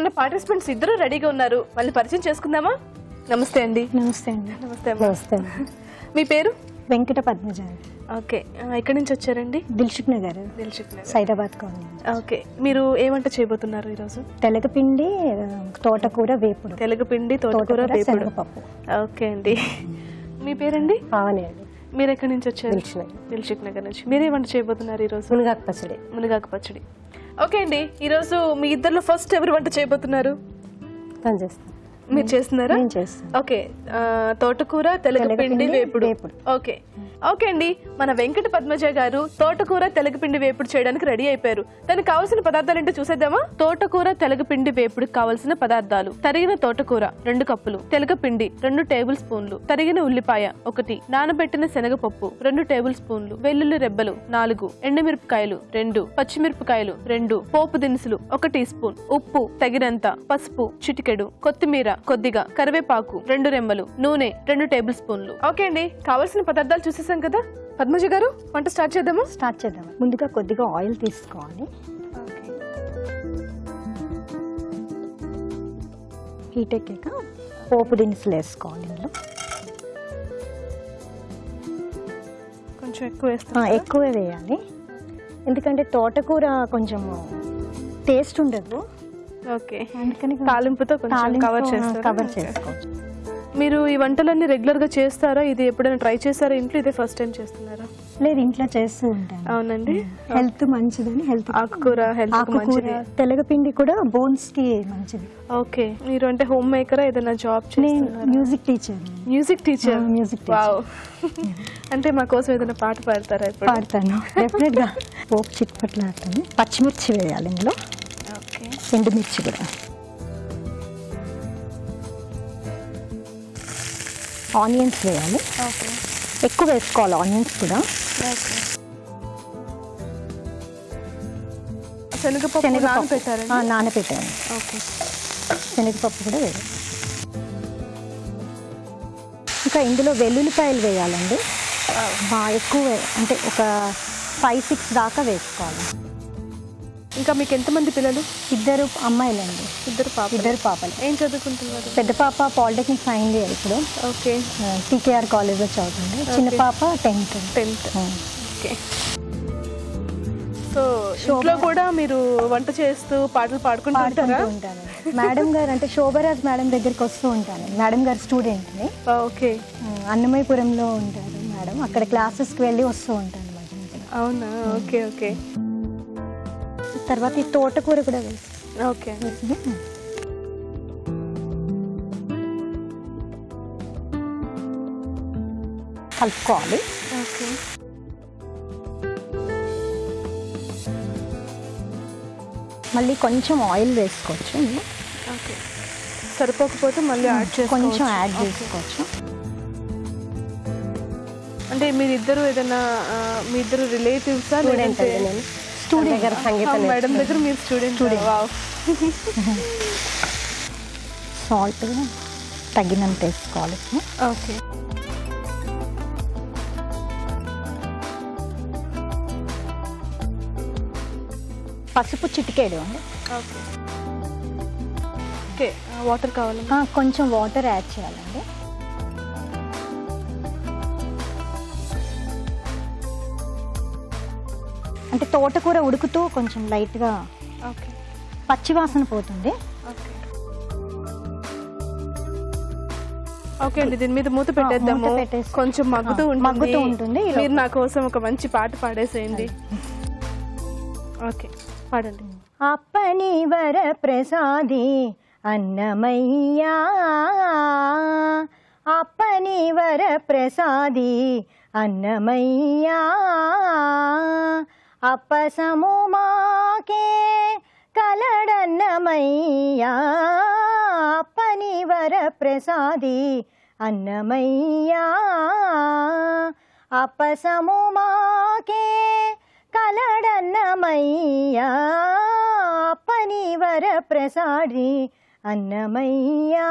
మన పార్టిసిపెంట్స్ ఇద్దరు రెడీగా ఉన్నారు. మళ్ళీ పరిచయం చేసుకుందామా? నమస్తే అండి. నమస్తే అండి. నమస్తే. నమస్తే. మీ పేరు? వెంకట పద్మజ. ఓకే, ఎక్కడి నుంచి వచ్చారండి? దిల్సుఖ్ నగర్, సైదాబాద్ కాలనీ. ఓకే, మీరు ఏ వంట చేయబోతున్నారు ఈరోజు? తెలగపిండి, తోటకూర, వేపుడు. తెలగపిండి, తోటకూర, వేపుడు. ఓకే అండి. మీ పేరండి? పావని అండి. మీరు ఎక్కడి నుంచి వచ్చారు? దిల్సుఖ్ నగర్ నుంచి. మీరే వంట చేయబోతున్నారు ఈరోజు? మునగాకు పచ్చడి. మునగాకు పచ్చడి. ఓకే అండి, ఈరోజు మీ ఇద్దరిలో ఫస్ట్ ఎవరు వంట చేయబోతున్నారు? తను చేస్తాను. మీరు చేస్తున్నారా? నేను చేస్తాను. ఓకే, తోటకూర, తెలగపిండి, వేపుడు. ఓకే ఓకే అండి, మన వెంకట పద్మజ గారు తోటకూర, తెలగపిండి, వేపుడు చేయడానికి రెడీ అయిపోయారు. దానికి కావాల్సిన పదార్థాలు ఏంటో చూసేద్దామా? తోటకూర, తెలగపిండి, వేపుడు కావాల్సిన పదార్థాలు: తరిగిన తోటకూర 2 కప్పులు, తెలగపిండి 2 టేబుల్ స్పూన్లు, తరిగిన ఉల్లిపాయ 1, నానబెట్టిన శనగపప్పు 2 టేబుల్ స్పూన్లు, వెల్లుల్లి రెబ్బలు 4, ఎండుమిరపకాయలు 2, పచ్చిమిరపకాయలు 2, పోపు దినుసులు 1 టీ స్పూన్, ఉప్పు తగినంత, పసుపు చిటికెడు, కొత్తిమీర కొద్దిగా, కరివేపాకు 2 రెమ్మలు, నూనె 2 టేబుల్ స్పూన్లు. ఓకే అండి, కావాల్సిన పదార్థాలు చూసేసాం కదా. పద్మజ గారు, వంట స్టార్ట్ చేద్దామా? స్టార్ట్ చేద్దాం. ముందుగా కొద్దిగా ఆయిల్ తీసుకోవాలి. హీట్ ఎక్కాక పోపు దినుసులు వేసుకోవాలి. ఇందులో కొంచెం ఎక్కువ వేస్తాం. ఎక్కువే వేయాలి, ఎందుకంటే తోటకూర కొంచెం టేస్ట్ ఉండదు. ఓకే, అందుకని తాలింపుతో కొంచెం కవర్ చేసుకోవచ్చు. మీరు ఈ వంటలన్నీ రెగ్యులర్ గా చేస్తారా? ఇది ఎప్పుడైనా ట్రై చేస్తారా ఇంట్లో? ఇదే ఫస్ట్ టైం చేస్తున్నారా? లేదు, ఇంట్లో చేస్తూ ఉంటాను. అవునండి, హెల్త్ మంచిదని. ఆకుకూర హెల్త్ మంచిది. తెలగపిండి కూడా బోన్స్ కి మంచిది. ఓకే, మీరు అంటే హోమ్ మేకరా, ఏదైనా జాబ్ చేస్తున్నారా? Music teacher. Music teacher. Wow. అంటే మా కోసం ఏదైనా పాట పాడతారా? ఇప్పుడు పాడతాను, డెఫినెట్ గా. పోపు చిట్పట్లాడుతుంది. పచ్చిమిర్చి వేయాలి ఇందులో. ఓకే, ఎండుమిర్చి కూడా. ఆనియన్స్ వేయాలి. ఓకే, ఎక్కువ వేసుకోవాలి ఆనియన్స్ కూడా. శనగపప్పు నానబెట్టాను. ఓకే, శనగపప్పు కూడా వేయాలి. ఇంకా ఇందులో వెల్లుల్లిపాయలు వేయాలండి. ఎక్కువ, అంటే ఒక 5-6 దాకా వేసుకోవాలి. ఇంకా మీకు ఎంతమంది పిల్లలు? 2 అమ్మాయిలండి. 2 పాపలు. ఏం చదువుకుంటున్నారు? పెద్ద పాప పాలిటెక్నిక్ ఫైనల్ ఇయర్ ఇప్పుడు. ఓకే, టీకేఆర్ కాలేజ్లో చదువుతుంది. చిన్న పాప 10th. ఓకే. సో ఇంట్లో కూడా మీరు వంట చేస్తూ పాటలు పాడుకుంటూ ఉంటాను. మేడం గారు అంటే శోభరాజ్ మేడం దగ్గరికి వస్తూ ఉంటాను. మేడం గారు స్టూడెంట్ని. ఓకే, అన్నమయ్యపురంలో ఉంటారు మేడం. అక్కడ క్లాసెస్కి వెళ్ళి వస్తూ ఉంటాను మధ్య మధ్యలో. అవునా? Okay okay. తర్వాత ఈ తోటకూర కూడా వేసి ఓకే కలుపుకోవాలి. ఓకే, మళ్ళీ కొంచెం ఆయిల్ వేసుకోవచ్చు. ఓకే, సరిపోకపోతే మళ్ళీ కొంచెం యాడ్ చేసుకోవచ్చు. అంటే మీరిద్దరు ఏదైనా మీ ఇద్దరు రిలేటివ్సా? స్టూడెంట్ గారు సంగీతం మేడం దగ్గర మీరు స్టూడెంట్. సాల్ట్ తగినంత వేసుకోవాలి. ఓకే, పసుపు చిటికేడు అండి. Okay okay. వాటర్ కావాలి? కొంచెం వాటర్ యాడ్ చేయాలండి. అంటే తోటకూర ఉడుకుతూ కొంచెం లైట్గా పచ్చివాసన పోతుంది. ఓకే అండి, దీని మీద మూత పెట్టేద్దాము. కొంచెం మగ్గుతూ ఉంటుంది. మీరు నా కోసం ఒక మంచి పాట పాడేసేయండి. ఓకే, పాడండి. అప్పని వర ప్రసాది అన్నమయ్యా, అప్పని వర ప్రసాది అన్నమయ్యా, అప్పసము మాకే కలడన్నమయ్యా, అప్పని వర ప్రసాది అన్నమయ్యా, అప్పసము మాకే కలడన్నమయ్యా, అప్పని వర ప్రసాది అన్నమయ్యా,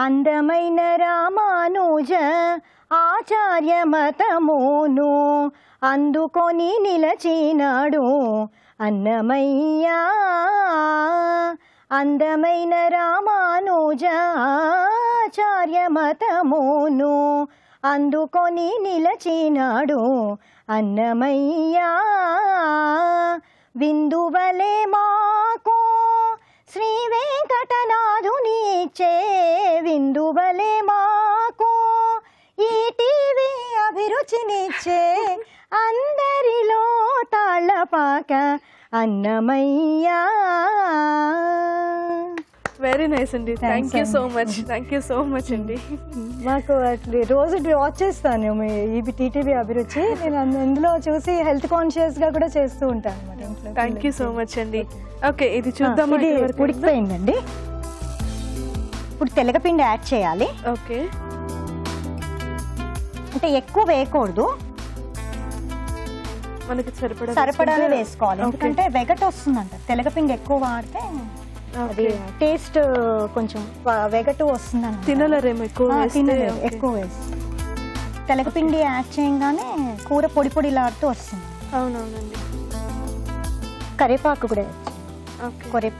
అందమైన రామానుజ ఆచార్య మతమును అందుకొని నిలచినాడు అన్నమయ్య. అందమైన రామానుజ ఆచార్య మతమును అందుకొని నిలచినాడు అన్నమయ్య. విందువలే మాకు శ్రీ వెంకటనాథునిచ్చే విందువలే మాకు ఈ టీవీ అభిరుచినిచ్చే అందరిలో తాళ్ళపాక అన్నమయ్య. వెరీ నైస్ అండి. థ్యాంక్ యూ సో మచ్ అండి. మాకు రోజు వాచ్ చేస్తాను ఈ టీటీవీ అభిరుచి. నేను అందులో చూసి హెల్త్ కాన్షియస్ గా కూడా చేస్తూ ఉంటాను అనమాట. థ్యాంక్ యూ సో మచ్ అండి. ఓకే, ఇది చూద్దాం. ఇది ఉడికిపోయిందండి. ఇప్పుడు తెలగపిండి యాడ్ చేయాలి. ఓకే, అంటే ఎక్కువ వేయకూడదు, మనకి సరిపడానే వేసుకోవాలి. ఎందుకంటే వెగట్ వస్తుందంట, తెలగపిండి ఎక్కువ వాడితే అది టేస్ట్ కొంచెం వెగటు వస్తుందండి. తినలేరేమో ఎక్కువ వేసి. తెలగపిండి యాడ్ చేయగానే కూర పొడి పొడిలాడుతూ వస్తుంది. అవునవునండి. కరివేపాకు కూడా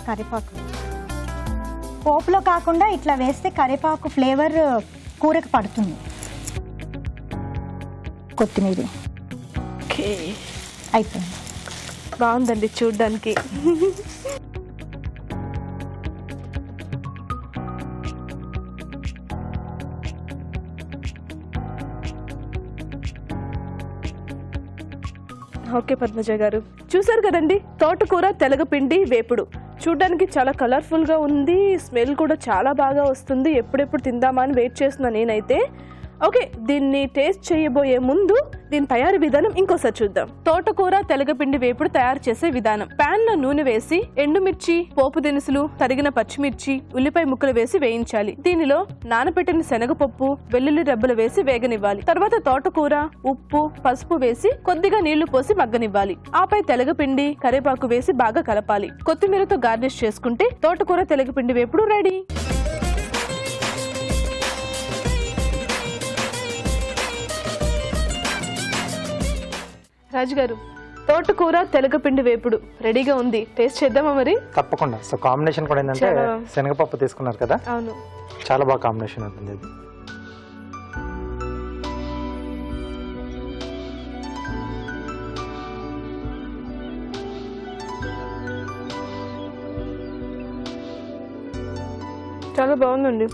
కరివేపాకు పోపులో కాకుండా ఇట్లా వేస్తే కరివేపాకు ఫ్లేవర్ కూరకు పడుతుంది. కొత్తిమీర అయిపోయింది. బాగుందండి చూడ్డానికి. ఓకే పద్మజ గారు, చూసారు కదండి తోటకూర తెలగపిండి వేపుడు. చూడ్డానికి చాలా కలర్ఫుల్ గా ఉంది, స్మెల్ కూడా చాలా బాగా వస్తుంది. ఎప్పుడెప్పుడు తిందామా అని వెయిట్ చేస్తున్నా నేనైతే. ఓకే, దీన్ని టేస్ట్ చేయబోయే ముందు దీని తయారీ విధానం ఇంకోసారి చూద్దాం. తోటకూర తెలగపిండి వేపుడు తయారు చేసే విధానం. పాన్ లో నూనె వేసి ఎండుమిర్చి, పోపు దినుసులు, తరిగిన పచ్చిమిర్చి, ఉల్లిపాయ ముక్కలు వేసి వేయించాలి. దీనిలో నానబెట్టిన శనగపప్పు, వెల్లుల్లి రెబ్బలు వేసి వేగనివ్వాలి. తర్వాత తోటకూర, ఉప్పు, పసుపు వేసి కొద్దిగా నీళ్లు పోసి మగ్గనివ్వాలి. ఆపై తెలగపిండి, కరివేపాకు వేసి బాగా కలపాలి. కొత్తిమీరతో గార్నిష్ చేసుకుంటే తోటకూర తెలగపిండి వేపుడు రెడీ. రాజు గారు, తోటకూర తెలగపిండి వేపుడు రెడీగా ఉంది, టేస్ట్ చేద్దామా మరి? తప్పకుండా. సో కాంబినేషన్ కూడా ఏంటంటే శనగపప్పు తీసుకున్నారు కదా, అవును, చాలా బాగా కాంబినేషన్ అవుతుంది ఇది. చాలా బాగుందండి.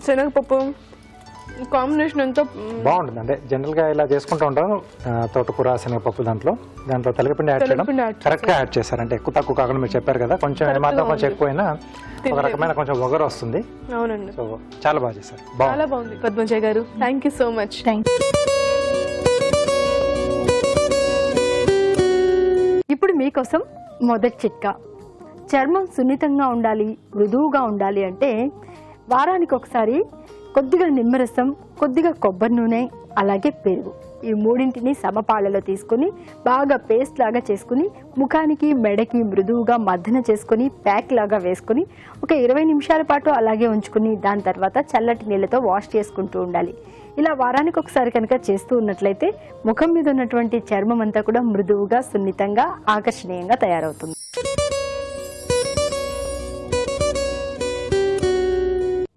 శనగపప్పు కాంబినేషన్ ఎంతో బాగుంటుంది. అంటే జనరల్ గా ఇలా చేసుకుంటూ ఉంటారు తోటకూర శనగపప్పు. దాంట్లో తెలగపిండి యాడ్ చేయడం కరెక్ట్ గా యాడ్ చేశారు. అంటే ఎక్కువ తక్కువ కాకుండా మీరు చెప్పారు కదా, కొంచెం ఏమాత్రం కొంచెం ఎక్కువైనా ఒక రకమైన కొంచెం ఒగరు వస్తుంది. అవునండి, సో చాలా బాగా చేశారు. చాలా బాగుంది పద్మజ గారు. Thank you so much. ఇప్పుడు మీకోసం మొదటి చిట్కా. చర్మం సున్నితంగా ఉండాలి, మృదువుగా ఉండాలి అంటే వారానికి ఒకసారి కొద్దిగా నిమ్మరసం, కొద్దిగా కొబ్బరి నూనె, అలాగే పెరుగు, ఈ మూడింటిని సమపాళ్ళలో తీసుకుని బాగా పేస్ట్ లాగా చేసుకుని ముఖానికి, మెడకి మృదువుగా మద్దన చేసుకుని ప్యాక్ లాగా వేసుకుని ఒక 20 నిమిషాల పాటు అలాగే ఉంచుకుని దాని తర్వాత చల్లటి నీళ్ళతో వాష్ చేసుకుంటూ ఉండాలి. ఇలా వారానికి ఒకసారి కనుక చేస్తూ ఉన్నట్లయితే ముఖం మీద ఉన్నటువంటి చర్మం అంతా కూడా మృదువుగా, సున్నితంగా, ఆకర్షణీయంగా తయారవుతుంది.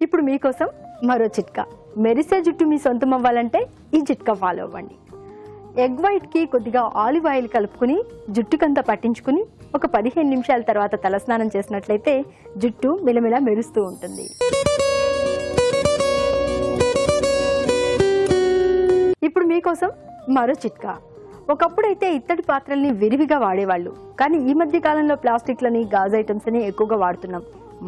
ఇప్పుడు మీకోసం మరో చిట్కా. మెరిసే జుట్టు మీ సొంతం అవ్వాలంటే ఈ చిట్కా ఫాలో అవ్వండి. ఎగ్ వైట్ కి కొద్దిగా ఆలివ్ ఆయిల్ కలుపుకుని జుట్టుకంతా పట్టించుకుని ఒక 15 నిమిషాల తర్వాత తలస్నానం చేసినట్లయితే జుట్టు మిలమిలా మెరుస్తూ ఉంటుంది. ఇప్పుడు మీకోసం మరో చిట్కా. ఒకప్పుడైతే ఇత్తడి పాత్రల్ని విరివిగా వాడేవాళ్ళు, కానీ ఈ మధ్య కాలంలో ప్లాస్టిక్లని, గాజు ఐటమ్స్ అని ఎక్కువగా వాడుతున్నాం.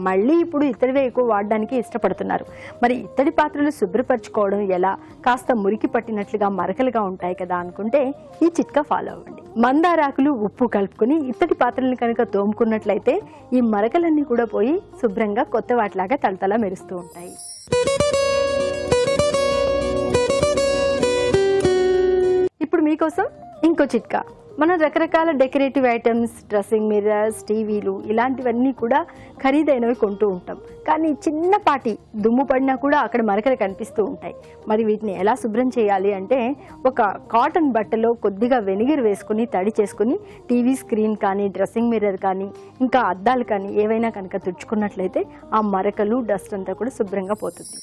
మళ్ళీ ఇప్పుడు ఇత్తడివే ఎక్కువ వాడడానికి ఇష్టపడుతున్నారు. మరి ఇత్తడి పాత్రలు శుభ్రపరచుకోవడం ఎలా? కాస్త మురికి పట్టినట్లుగా మరకలుగా ఉంటాయి కదా అనుకుంటే ఈ చిట్కా ఫాలో అవ్వండి. మందారాకులు, ఉప్పు కలుపుకుని ఇత్తడి పాత్రలను కనుక తోముకున్నట్లయితే ఈ మరకలన్నీ కూడా పోయి శుభ్రంగా కొత్త వాటిలాగా తలతలా మెరుస్తూ ఉంటాయి. ఇప్పుడు మీకోసం ఇంకో చిట్కా. మనం రకరకాల డెకరేటివ్ ఐటమ్స్, డ్రెస్సింగ్ మిర్రర్స్, టీవీలు ఇలాంటివన్నీ కూడా ఖరీదైనవి కొంటూ ఉంటాం. కానీ చిన్నపాటి దుమ్ము పడినా కూడా అక్కడ మరకలు కనిపిస్తూ ఉంటాయి. మరి వీటిని ఎలా శుభ్రం చేయాలి అంటే ఒక కాటన్ బట్టలో కొద్దిగా వెనిగర్ వేసుకుని తడి చేసుకుని టీవీ స్క్రీన్ కానీ, డ్రెస్సింగ్ మిర్రర్ కానీ, ఇంకా అద్దాలు కానీ ఏవైనా కనుక తుడుచుకున్నట్లయితే ఆ మరకలు, డస్ట్ అంతా కూడా శుభ్రంగా పోతుంది.